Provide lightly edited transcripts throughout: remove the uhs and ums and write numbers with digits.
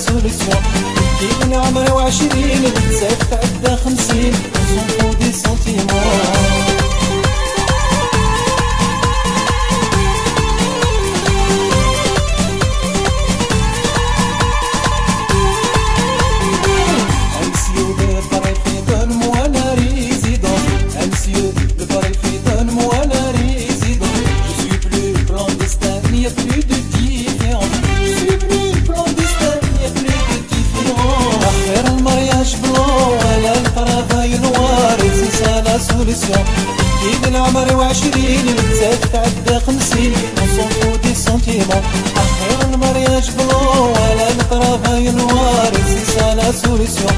solution. كيف العمر وعشرين بتزاد تعدى 50 وصنفو دي سنتيمون. كيف العمر وعشرين بتزاد تعدى 50 ونصنفو دي سنتيمون. أخير المرياج بلون ولا الطرافاي نوار سي سا لا سوليسيون.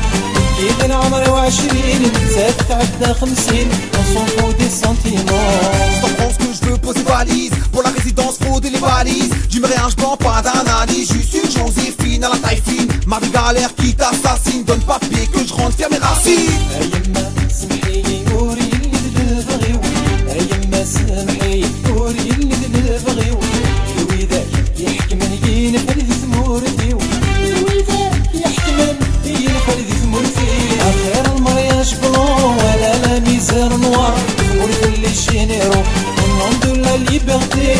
كيف العمر وعشرين بتزاد تعدى 50 ونصنفو دي سنتيمون. C'est en France que je veux poser valise. Pour la résidence faut des valises. Du mariage blanc pas d'analyse. Juste une Joséphine à la taille fine. Marie galère qui t'assassine. Donne papier que je rentre faire mes racines. سمحي وري اللي تبغيو أيما سمحي وري اللي تبغيو. الوداد يحكم ينفرد ثمور فيو. الوداد يحكم ينفرد ثمور فيو. أخير المرياج بلون ولا لا ميزان نوار ثمور في اللي جينيرو. الحمد لله ليبرتي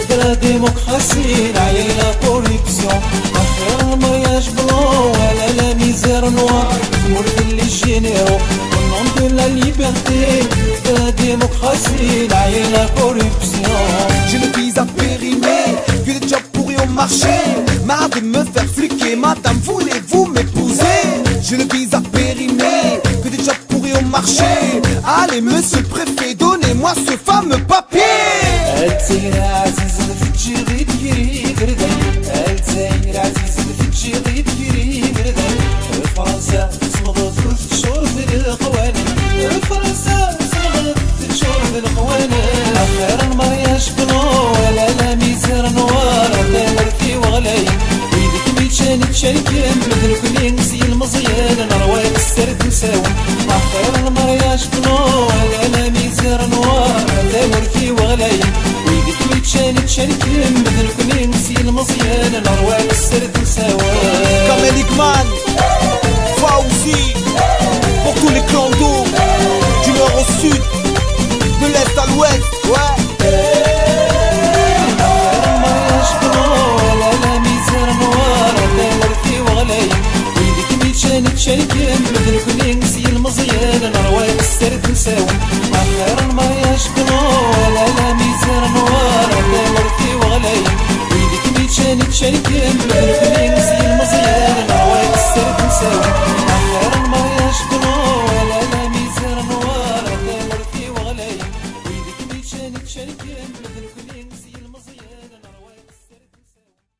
de la démocratie نعيا لا كوريبسيون. أخير المرياج بلون ولا لا ميزان نوار ثمور في اللي جينيرو. de la liberté, de la démocratie, la corruption. J'ai le visa périmé, que des jobs pourris au marché. Marre de me faire fliquer, madame, voulez-vous m'épouser? J'ai le visa périmé, que des jobs pourris au marché. Allez, monsieur le préfet, donnez-moi ce fameux papier. أخير المرياج بلون ولا لا ميزان نوار داير في وغلايم. ويدك ميتشان تشاركين مثلك نسي المزيان نرواك السرد نساون. أخير المرياج بلون ولا لا ميزان نوار داير في وغلايم. ويدك ميتشان تشاركين مثلك نسي المزيان نرواك السرد نساون. Kamelik Man, Fauzi, pour tous les clans d'eau, du nord au sud, de l'est à l'ouest, ouais. المرياج بلون ولا لا ميزان نوار داير في وغلايم. ويدك ميتشان تشاركين مثلك نسي المزيان نرواك السرد نساون. أخير المرياج بلون ولا لا ميزان نوار داير في وغلايم. ويدك ميتشان تشاركين مثلك نسي المزيان نرواك السرد نساون.